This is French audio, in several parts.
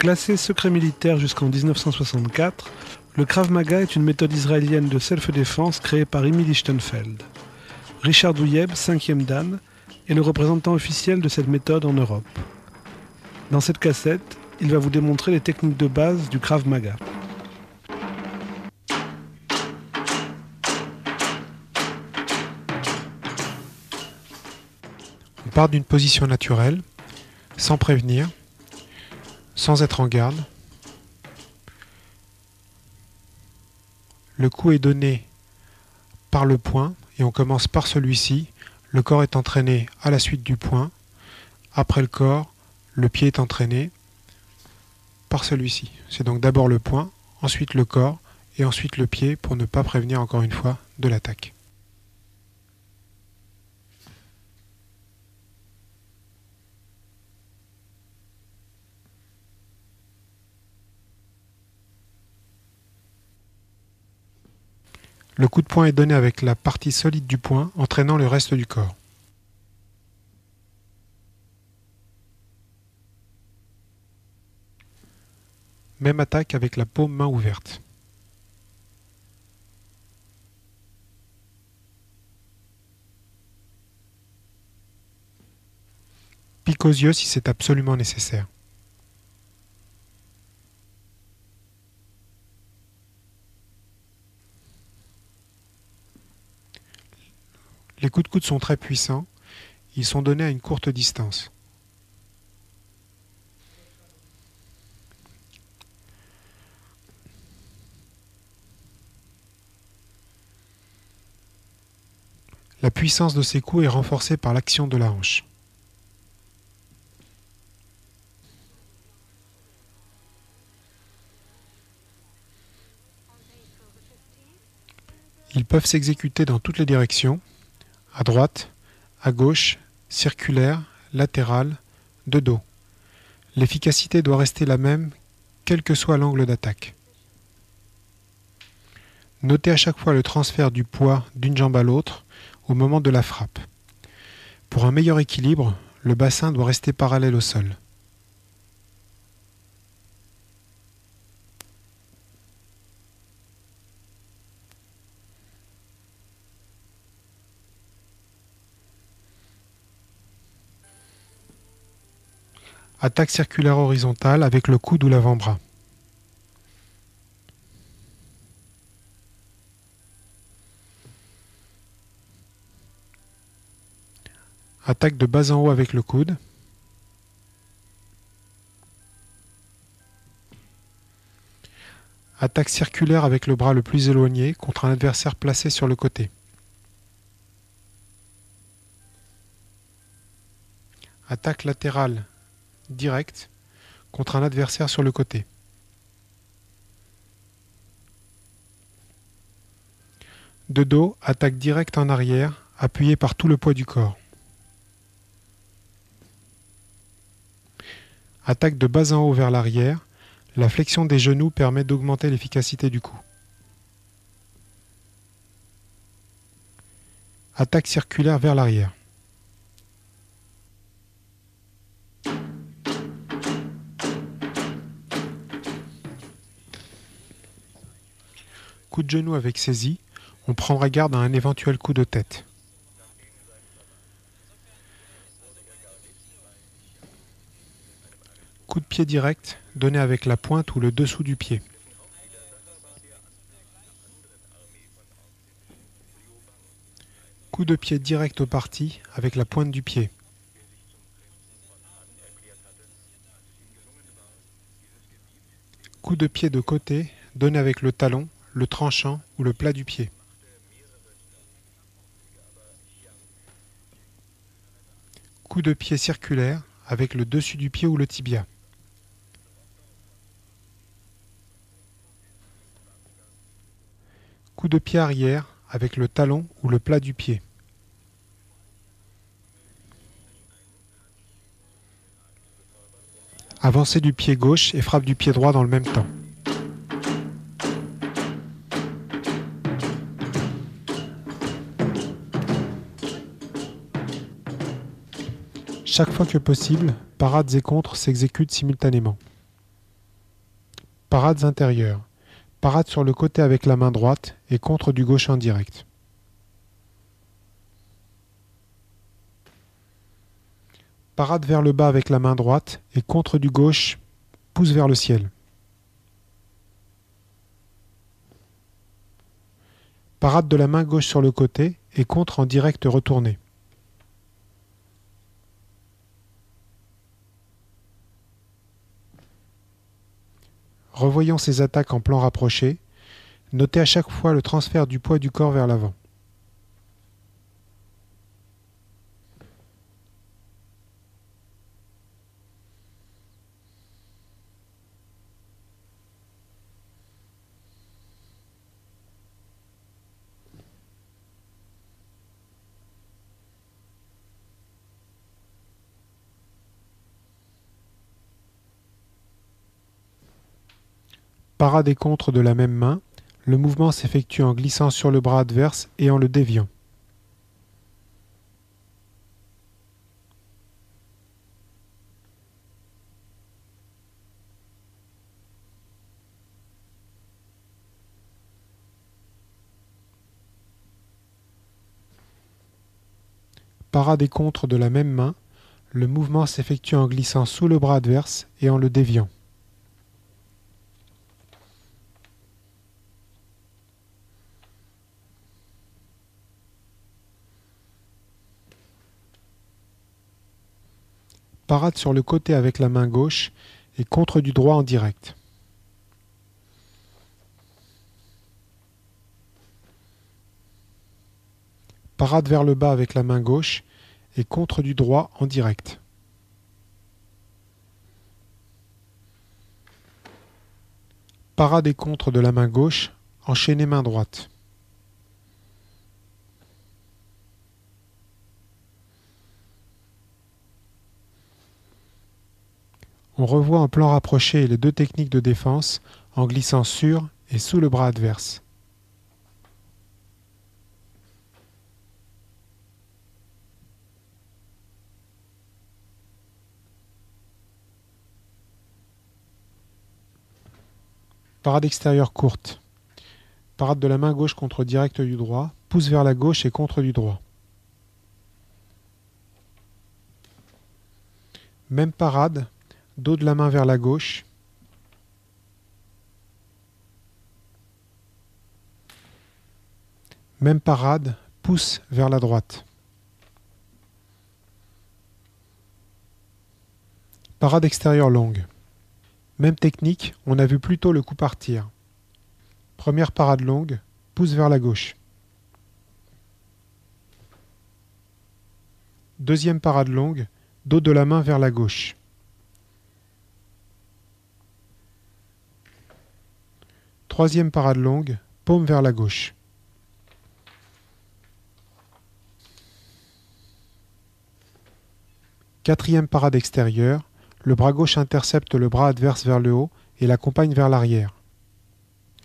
Classé secret militaire jusqu'en 1964, le Krav Maga est une méthode israélienne de self-défense créée par Emil Lichtenfeld. Richard Douyeb, 5e Dan, est le représentant officiel de cette méthode en Europe. Dans cette cassette, il va vous démontrer les techniques de base du Krav Maga. On part d'une position naturelle, sans prévenir, sans être en garde. Le coup est donné par le poing et on commence par celui-ci. Le corps est entraîné à la suite du poing. Après le corps, le pied est entraîné par celui-ci. C'est donc d'abord le poing, ensuite le corps et ensuite le pied pour ne pas prévenir encore une fois de l'attaque. Le coup de poing est donné avec la partie solide du poing, entraînant le reste du corps. Même attaque avec la paume main ouverte. Pique aux yeux si c'est absolument nécessaire. Les coups de coude sont très puissants, ils sont donnés à une courte distance. La puissance de ces coups est renforcée par l'action de la hanche. Ils peuvent s'exécuter dans toutes les directions, à droite, à gauche, circulaire, latérale, de dos. L'efficacité doit rester la même, quel que soit l'angle d'attaque. Notez à chaque fois le transfert du poids d'une jambe à l'autre au moment de la frappe. Pour un meilleur équilibre, le bassin doit rester parallèle au sol. Attaque circulaire horizontale avec le coude ou l'avant-bras. Attaque de bas en haut avec le coude. Attaque circulaire avec le bras le plus éloigné contre un adversaire placé sur le côté. Attaque latérale directe contre un adversaire sur le côté. De dos, attaque directe en arrière, appuyée par tout le poids du corps. Attaque de bas en haut vers l'arrière. La flexion des genoux permet d'augmenter l'efficacité du coup. Attaque circulaire vers l'arrière. Coup de genou avec saisie, on prendra garde à un éventuel coup de tête. Coup de pied direct, donné avec la pointe ou le dessous du pied. Coup de pied direct au parti avec la pointe du pied. Coup de pied de côté, donné avec le talon, le tranchant ou le plat du pied. Coup de pied circulaire avec le dessus du pied ou le tibia. Coup de pied arrière avec le talon ou le plat du pied. Avancée du pied gauche et frappe du pied droit dans le même temps. Chaque fois que possible, parades et contres s'exécutent simultanément. Parades intérieures. Parade sur le côté avec la main droite et contre du gauche en direct. Parade vers le bas avec la main droite et contre du gauche, pouce vers le ciel. Parade de la main gauche sur le côté et contre en direct retourné. Revoyons ces attaques en plan rapproché. Notez à chaque fois le transfert du poids du corps vers l'avant. Parade et contre de la même main. Le mouvement s'effectue en glissant sur le bras adverse et en le déviant. Parade et contre de la même main. Le mouvement s'effectue en glissant sous le bras adverse et en le déviant. Parade sur le côté avec la main gauche et contre du droit en direct. Parade vers le bas avec la main gauche et contre du droit en direct. Parade et contre de la main gauche, enchaîné main droite. On revoit en plan rapproché les deux techniques de défense en glissant sur et sous le bras adverse. Parade extérieure courte. Parade de la main gauche contre direct du droit, pouce vers la gauche et contre du droit. Même parade, dos de la main vers la gauche. Même parade, pouce vers la droite. Parade extérieure longue. Même technique, on a vu plutôt le coup partir. Première parade longue, pouce vers la gauche. Deuxième parade longue, dos de la main vers la gauche. Troisième parade longue, paume vers la gauche. Quatrième parade extérieure, le bras gauche intercepte le bras adverse vers le haut et l'accompagne vers l'arrière.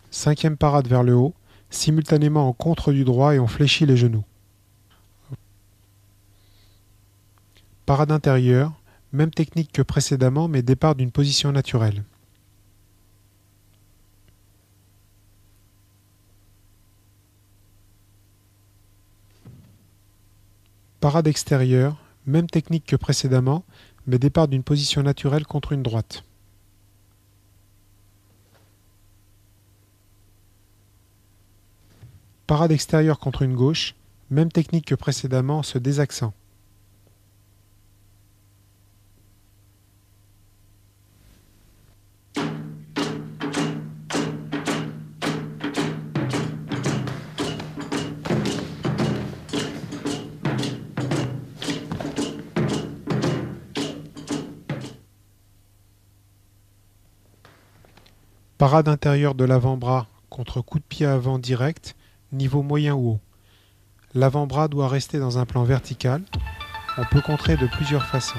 Cinquième parade vers le haut, simultanément en contre du droit et on fléchit les genoux. Parade intérieure, même technique que précédemment mais départ d'une position naturelle. Parade extérieure, même technique que précédemment, mais départ d'une position naturelle contre une droite. Parade extérieure contre une gauche, même technique que précédemment, se désaxant. Parade intérieure de l'avant-bras contre coup de pied avant direct, niveau moyen ou haut. L'avant-bras doit rester dans un plan vertical. On peut contrer de plusieurs façons.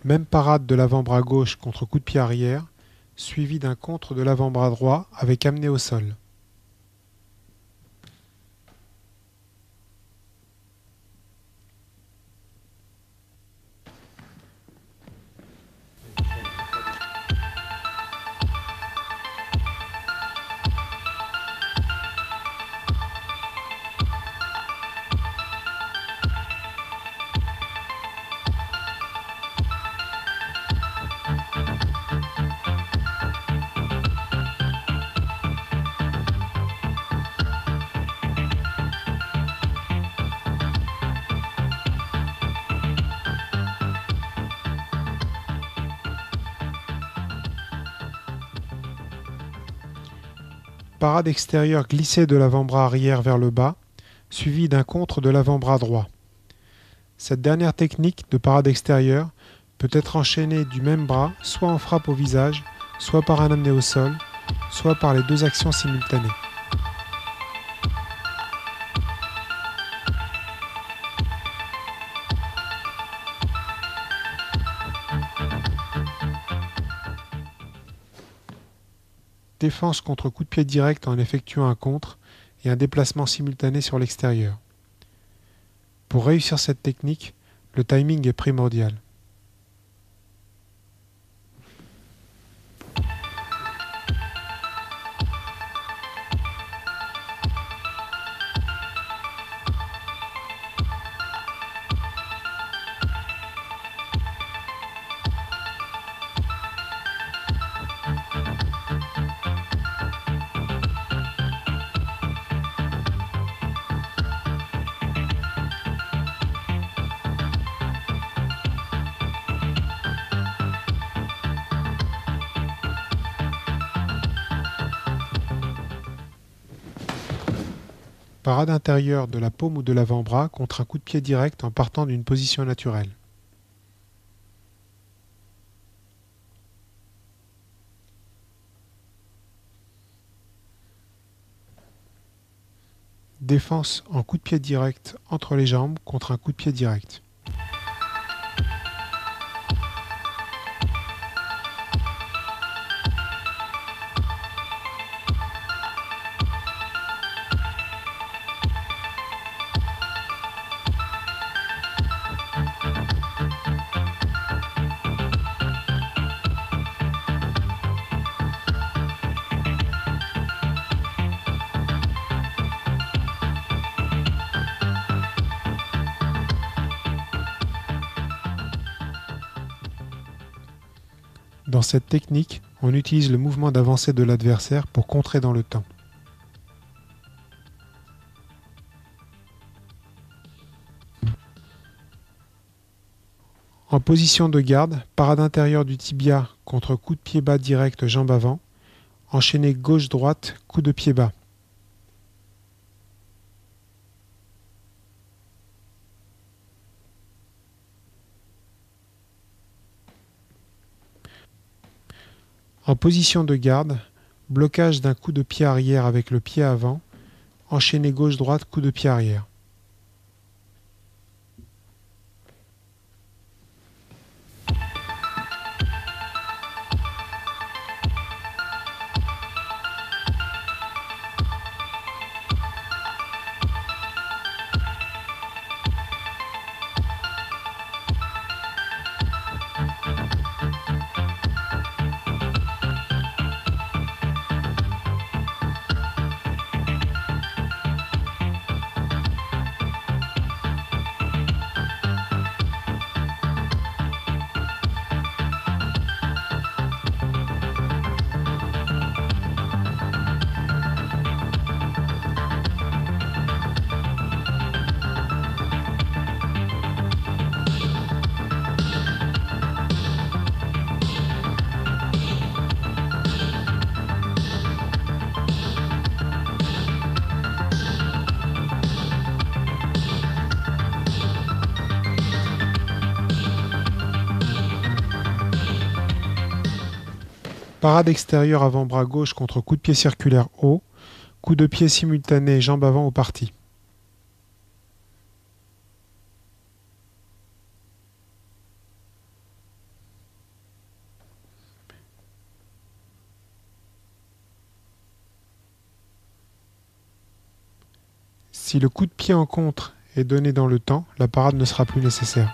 Même parade de l'avant-bras gauche contre coup de pied arrière, suivi d'un contre de l'avant-bras droit avec amené au sol. Parade extérieure glissée de l'avant-bras arrière vers le bas, suivi d'un contre de l'avant-bras droit. Cette dernière technique de parade extérieure peut être enchaînée du même bras, soit en frappe au visage, soit par un amené au sol, soit par les deux actions simultanées. Défense contre coup de pied direct en effectuant un contre et un déplacement simultané sur l'extérieur. Pour réussir cette technique, le timing est primordial. Parade intérieure de la paume ou de l'avant-bras contre un coup de pied direct en partant d'une position naturelle. Défense en coup de pied direct entre les jambes contre un coup de pied direct. Dans cette technique, on utilise le mouvement d'avancée de l'adversaire pour contrer dans le temps. En position de garde, parade intérieure du tibia contre coup de pied bas direct jambe avant, enchaîné gauche-droite, coup de pied bas. En position de garde, blocage d'un coup de pied arrière avec le pied avant, enchaîné gauche-droite, coup de pied arrière. Parade extérieure avant-bras gauche contre coup de pied circulaire haut, coup de pied simultané jambe avant au parti. Si le coup de pied en contre est donné dans le temps, la parade ne sera plus nécessaire.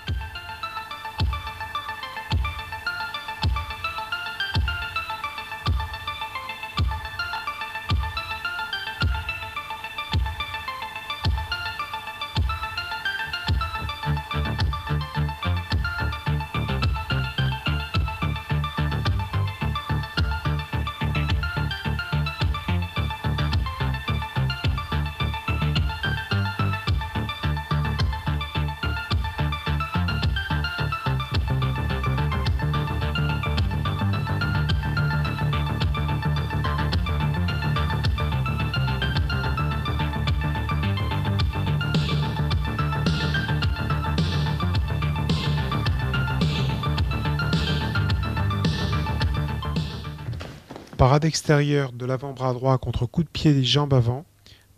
Parade extérieure de l'avant-bras droit contre coup de pied des jambes avant,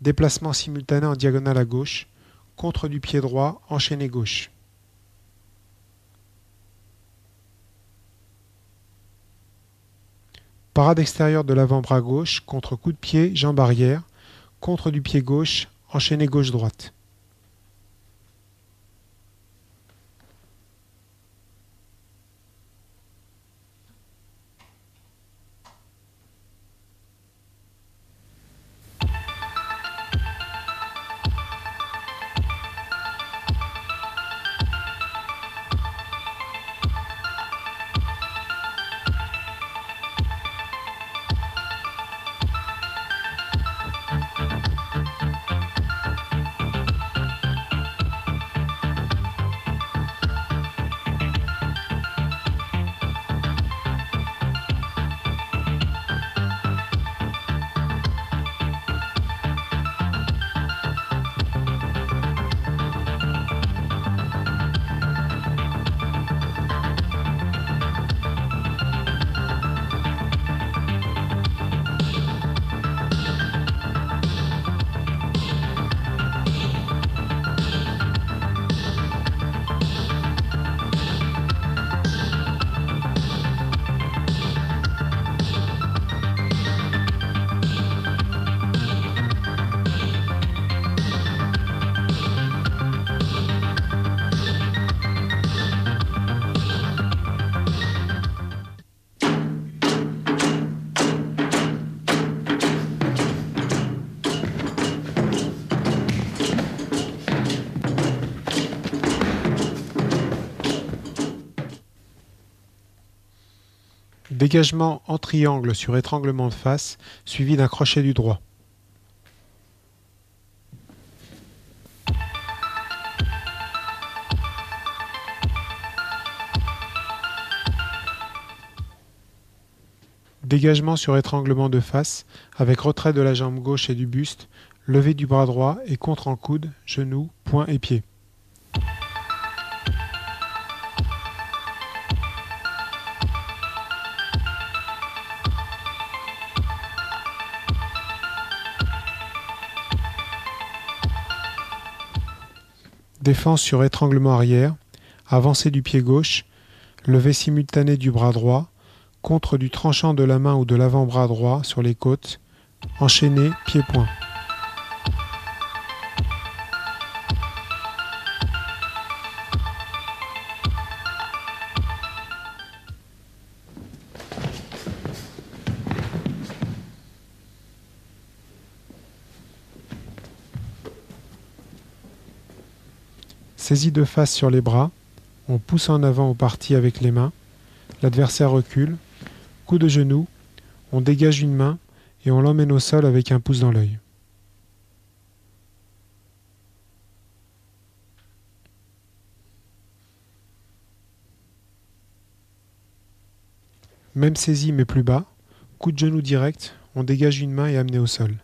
déplacement simultané en diagonale à gauche, contre du pied droit, enchaîné gauche. Parade extérieure de l'avant-bras gauche contre coup de pied, jambe arrière, contre du pied gauche, enchaîné gauche-droite. Dégagement en triangle sur étranglement de face, suivi d'un crochet du droit. Dégagement sur étranglement de face, avec retrait de la jambe gauche et du buste, levé du bras droit et contre en coude, genou, poing et pied. Défense sur étranglement arrière, avancée du pied gauche, levée simultanée du bras droit, contre du tranchant de la main ou de l'avant-bras droit sur les côtes, enchaîné, pied-point. Saisie de face sur les bras, on pousse en avant au parti avec les mains, l'adversaire recule, coup de genou, on dégage une main et on l'emmène au sol avec un pouce dans l'œil. Même saisie mais plus bas, coup de genou direct, on dégage une main et amené au sol.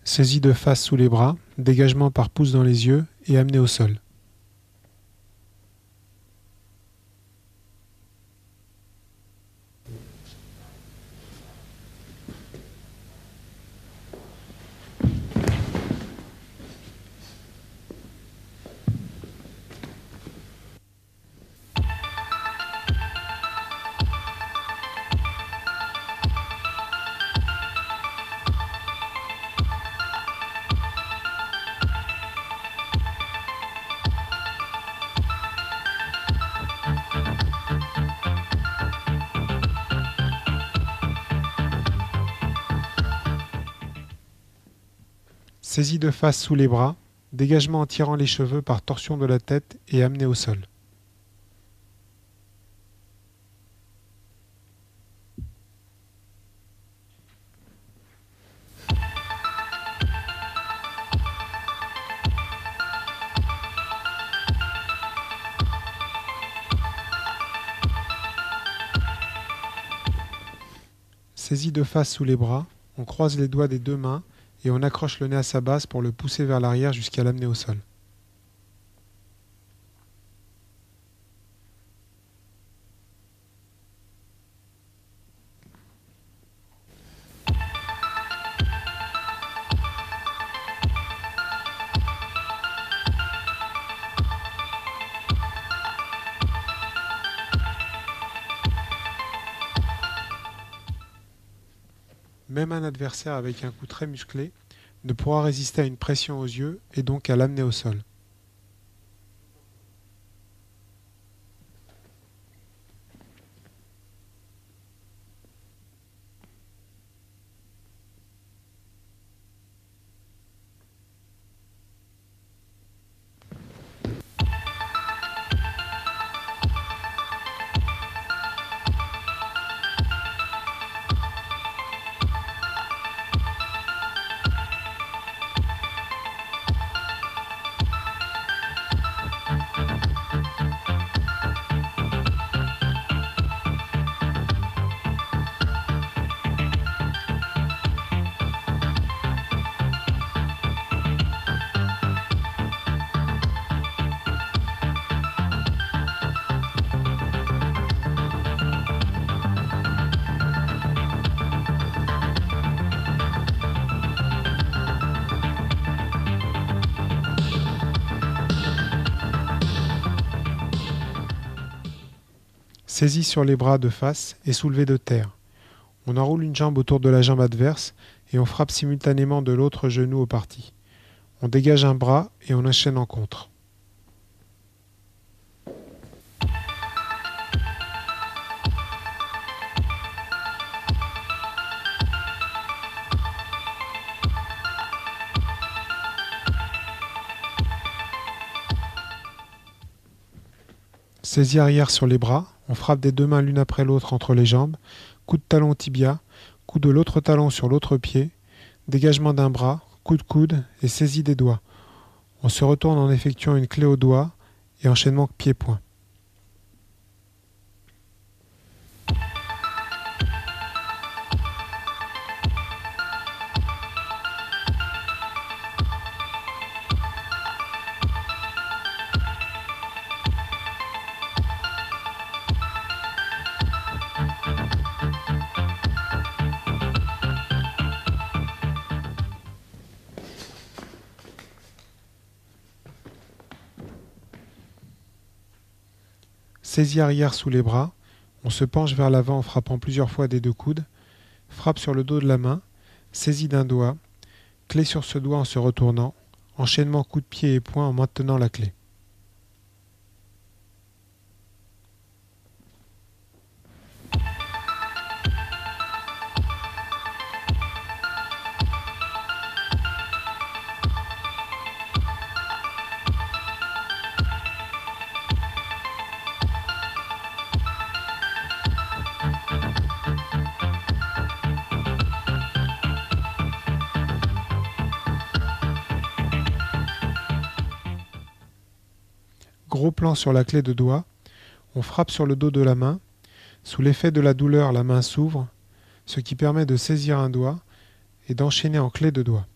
Saisie de face sous les bras, dégagement par pouce dans les yeux et amené au sol. Saisie de face sous les bras, dégagement en tirant les cheveux par torsion de la tête et amené au sol. Saisie de face sous les bras, on croise les doigts des deux mains et on accroche le nez à sa base pour le pousser vers l'arrière jusqu'à l'amener au sol. Même un adversaire avec un coup très musclé ne pourra résister à une pression aux yeux et donc à l'amener au sol. Saisie sur les bras de face et soulevée de terre. On enroule une jambe autour de la jambe adverse et on frappe simultanément de l'autre genou au parti. On dégage un bras et on enchaîne en contre. Saisie arrière sur les bras, on frappe des deux mains l'une après l'autre entre les jambes, coup de talon au tibia, coup de l'autre talon sur l'autre pied, dégagement d'un bras, coup de coude et saisie des doigts. On se retourne en effectuant une clé au doigt et enchaînement pied-point. Saisie arrière sous les bras, on se penche vers l'avant en frappant plusieurs fois des deux coudes, frappe sur le dos de la main, saisie d'un doigt, clé sur ce doigt en se retournant, enchaînement coup de pied et poing en maintenant la clé. Gros plan sur la clé de doigt, on frappe sur le dos de la main, sous l'effet de la douleur la main s'ouvre, ce qui permet de saisir un doigt et d'enchaîner en clé de doigt.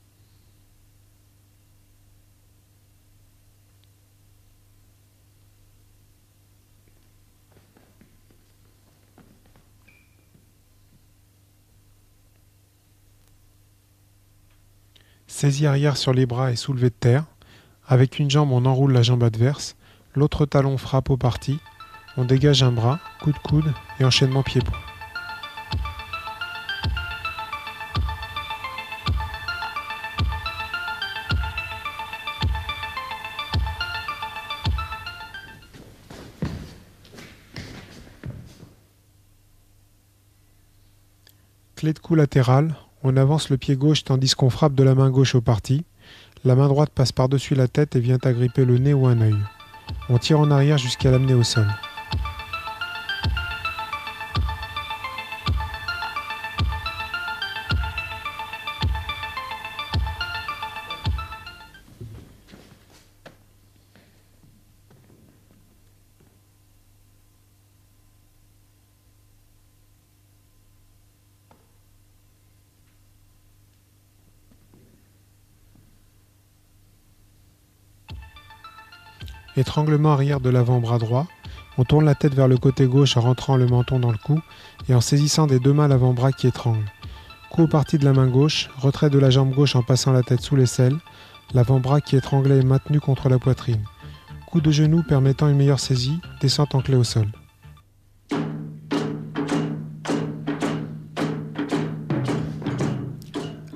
Saisie arrière sur les bras et soulevé de terre. Avec une jambe, on enroule la jambe adverse. L'autre talon frappe au parti. On dégage un bras, coup de coude et enchaînement pied-point. Clé de cou latérale, on avance le pied gauche tandis qu'on frappe de la main gauche au parti. La main droite passe par-dessus la tête et vient agripper le nez ou un œil. On tire en arrière jusqu'à l'amener au sol. Étranglement arrière de l'avant-bras droit, on tourne la tête vers le côté gauche en rentrant le menton dans le cou et en saisissant des deux mains l'avant-bras qui étrangle. Coup au parti de la main gauche, retrait de la jambe gauche en passant la tête sous l'aisselle, l'avant-bras qui étranglé est maintenu contre la poitrine. Coup de genou permettant une meilleure saisie, descente en clé au sol.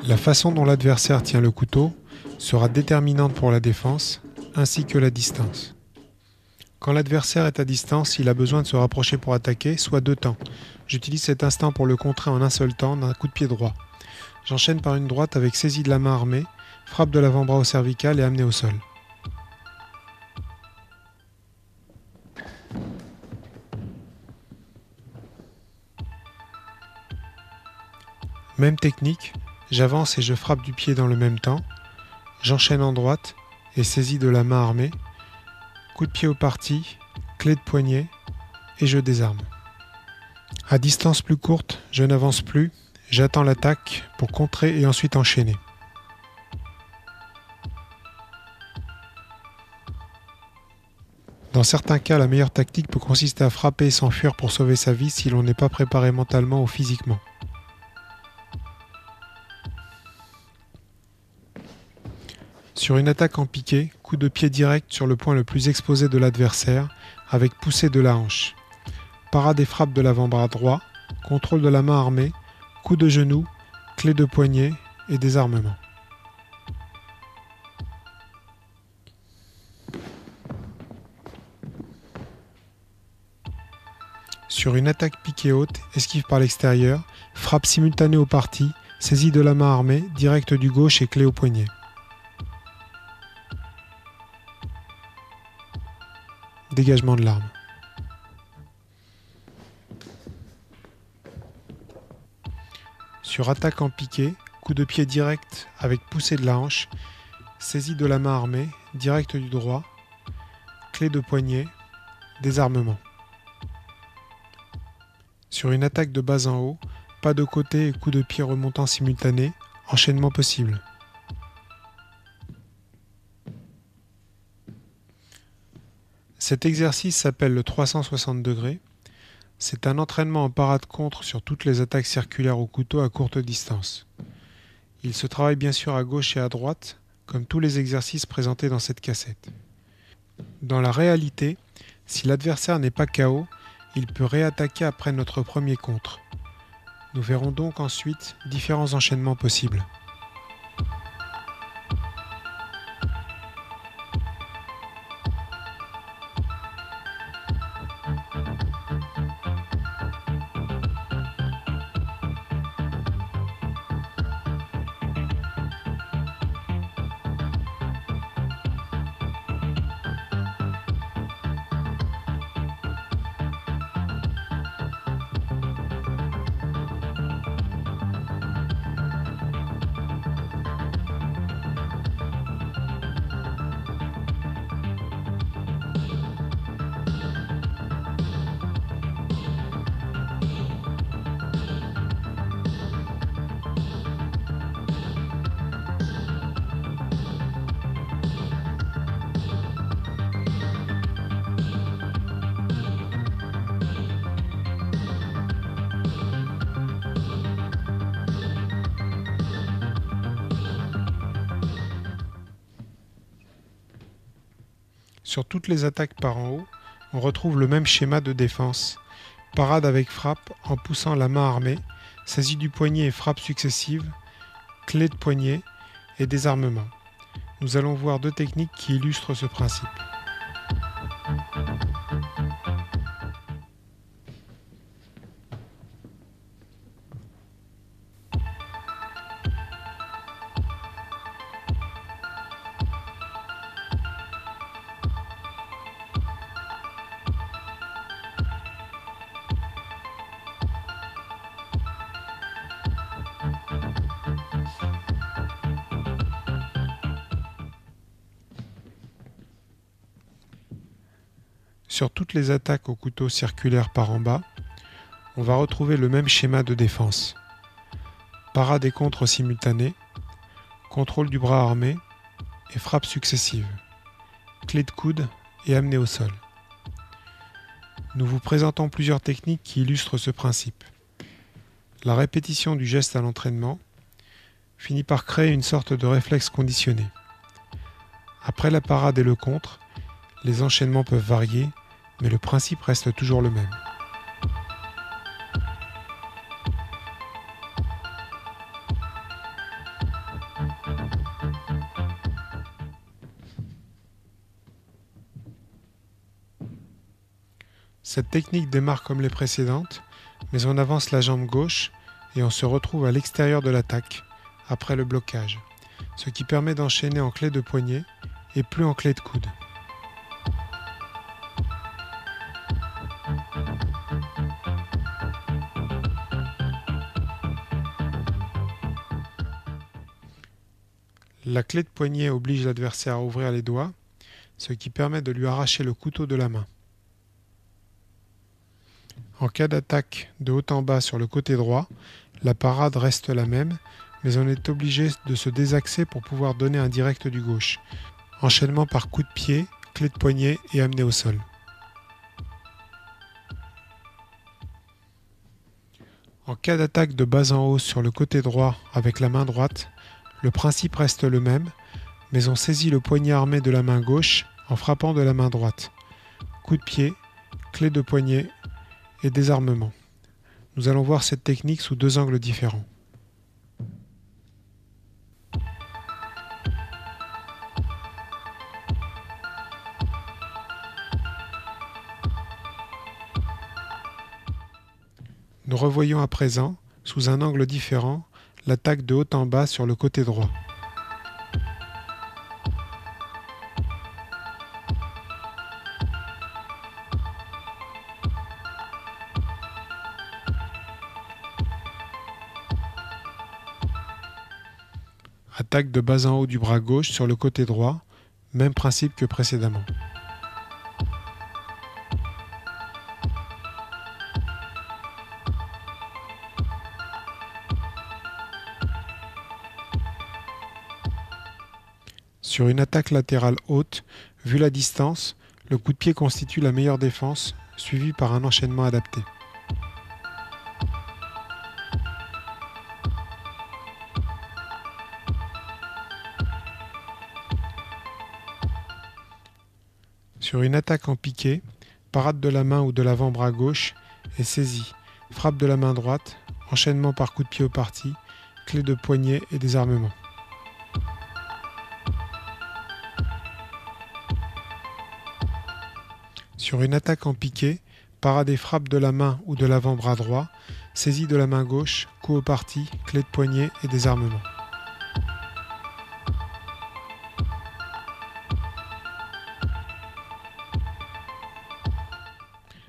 La façon dont l'adversaire tient le couteau sera déterminante pour la défense, ainsi que la distance. Quand l'adversaire est à distance, il a besoin de se rapprocher pour attaquer, soit deux temps. J'utilise cet instant pour le contrer en un seul temps d'un coup de pied droit. J'enchaîne par une droite avec saisie de la main armée, frappe de l'avant-bras au cervical et amené au sol. Même technique, j'avance et je frappe du pied dans le même temps. J'enchaîne en droite et saisie de la main armée, coup de pied au parti, clé de poignet et je désarme. À distance plus courte, je n'avance plus, j'attends l'attaque pour contrer et ensuite enchaîner. Dans certains cas, la meilleure tactique peut consister à frapper et s'enfuir pour sauver sa vie si l'on n'est pas préparé mentalement ou physiquement. Sur une attaque en piqué, coup de pied direct sur le point le plus exposé de l'adversaire, avec poussée de la hanche. Parade et frappe de l'avant-bras droit, contrôle de la main armée, coup de genou, clé de poignet et désarmement. Sur une attaque piquée haute, esquive par l'extérieur, frappe simultanée au parti, saisie de la main armée, direct du gauche et clé au poignet. Dégagement de l'arme. Sur attaque en piqué, coup de pied direct avec poussée de la hanche, saisie de la main armée, direct du droit, clé de poignet, désarmement. Sur une attaque de bas en haut, pas de côté et coup de pied remontant simultané, enchaînement possible. Cet exercice s'appelle le 360 degrés. C'est un entraînement en parade contre sur toutes les attaques circulaires au couteau à courte distance. Il se travaille bien sûr à gauche et à droite, comme tous les exercices présentés dans cette cassette. Dans la réalité, si l'adversaire n'est pas KO, il peut réattaquer après notre premier contre. Nous verrons donc ensuite différents enchaînements possibles. Sur toutes les attaques par en haut, on retrouve le même schéma de défense. Parade avec frappe en poussant la main armée, saisie du poignet et frappe successive, clé de poignet et désarmement. Nous allons voir deux techniques qui illustrent ce principe. Sur toutes les attaques au couteau circulaire par en bas, on va retrouver le même schéma de défense. Parade et contre simultanée, contrôle du bras armé et frappe successive, clé de coude et amené au sol. Nous vous présentons plusieurs techniques qui illustrent ce principe. La répétition du geste à l'entraînement finit par créer une sorte de réflexe conditionné. Après la parade et le contre, les enchaînements peuvent varier, mais le principe reste toujours le même. Cette technique démarre comme les précédentes, mais on avance la jambe gauche et on se retrouve à l'extérieur de l'attaque, après le blocage, ce qui permet d'enchaîner en clé de poignet et plus en clé de coude. La clé de poignet oblige l'adversaire à ouvrir les doigts, ce qui permet de lui arracher le couteau de la main. En cas d'attaque de haut en bas sur le côté droit, la parade reste la même, mais on est obligé de se désaxer pour pouvoir donner un direct du gauche. Enchaînement par coup de pied, clé de poignet et amené au sol. En cas d'attaque de bas en haut sur le côté droit avec la main droite, le principe reste le même, mais on saisit le poignet armé de la main gauche en frappant de la main droite. Coup de pied, clé de poignet et désarmement. Nous allons voir cette technique sous deux angles différents. Nous revoyons à présent, sous un angle différent, l'attaque de haut en bas sur le côté droit. Attaque de bas en haut du bras gauche sur le côté droit, même principe que précédemment. Sur une attaque latérale haute, vu la distance, le coup de pied constitue la meilleure défense, suivi par un enchaînement adapté. Sur une attaque en piqué, parade de la main ou de l'avant-bras gauche est saisie, frappe de la main droite, enchaînement par coup de pied au parti, clé de poignet et désarmement. Sur une attaque en piqué, parade et frappe de la main ou de l'avant-bras droit, saisie de la main gauche, coup au parti, clé de poignet et désarmement.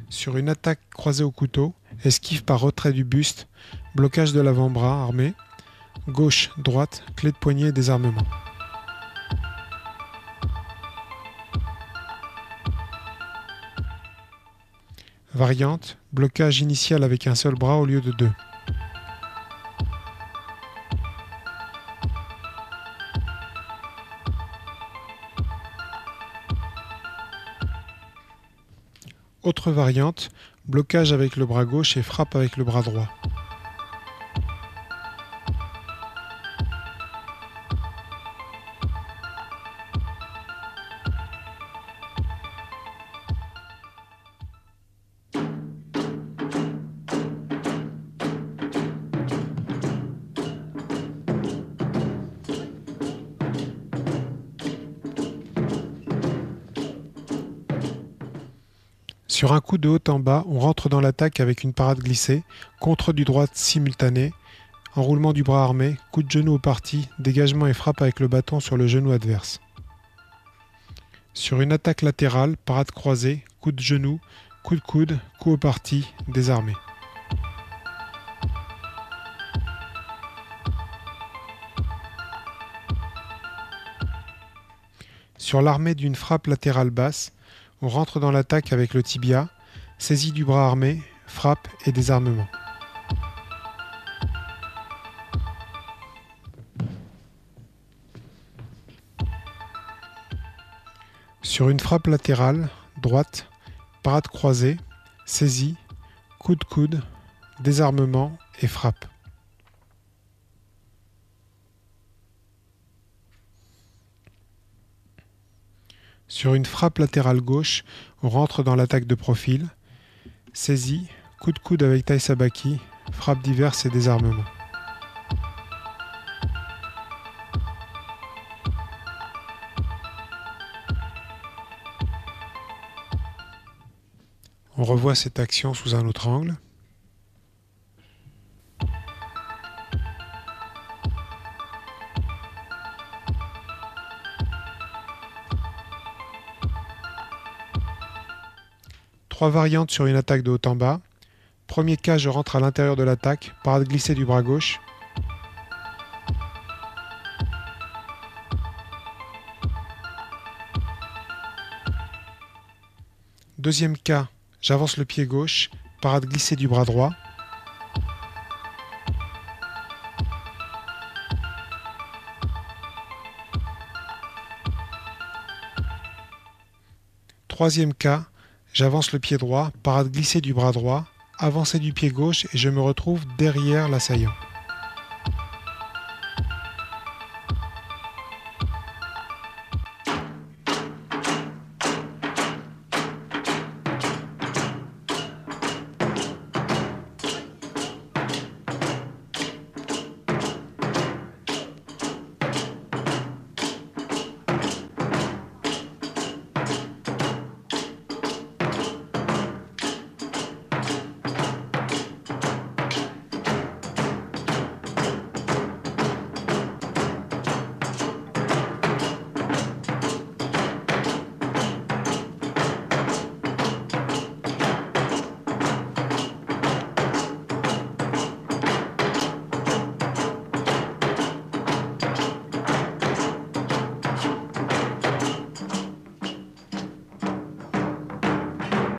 Sur une attaque croisée au couteau, esquive par retrait du buste, blocage de l'avant-bras armé, gauche, droite, clé de poignet et désarmement. Variante, blocage initial avec un seul bras au lieu de deux. Autre variante, blocage avec le bras gauche et frappe avec le bras droit. Sur un coup de haut en bas, on rentre dans l'attaque avec une parade glissée, contre du droit simultané, enroulement du bras armé, coup de genou au parti, dégagement et frappe avec le bâton sur le genou adverse. Sur une attaque latérale, parade croisée, coup de genou, coup de coude, coup au parti, désarmé. Sur l'armée d'une frappe latérale basse, on rentre dans l'attaque avec le tibia, saisie du bras armé, frappe et désarmement. Sur une frappe latérale, droite, parade croisée, saisie, coup de coude, désarmement et frappe. Sur une frappe latérale gauche, on rentre dans l'attaque de profil, saisie, coup de coude avec taille sabaki, frappe diverse et désarmement. On revoit cette action sous un autre angle. Trois variantes sur une attaque de haut en bas. Premier cas, je rentre à l'intérieur de l'attaque, parade glissée du bras gauche. Deuxième cas, j'avance le pied gauche, parade glissée du bras droit. Troisième cas, j'avance le pied droit, parade glissée du bras droit, avancée du pied gauche et je me retrouve derrière l'assaillant.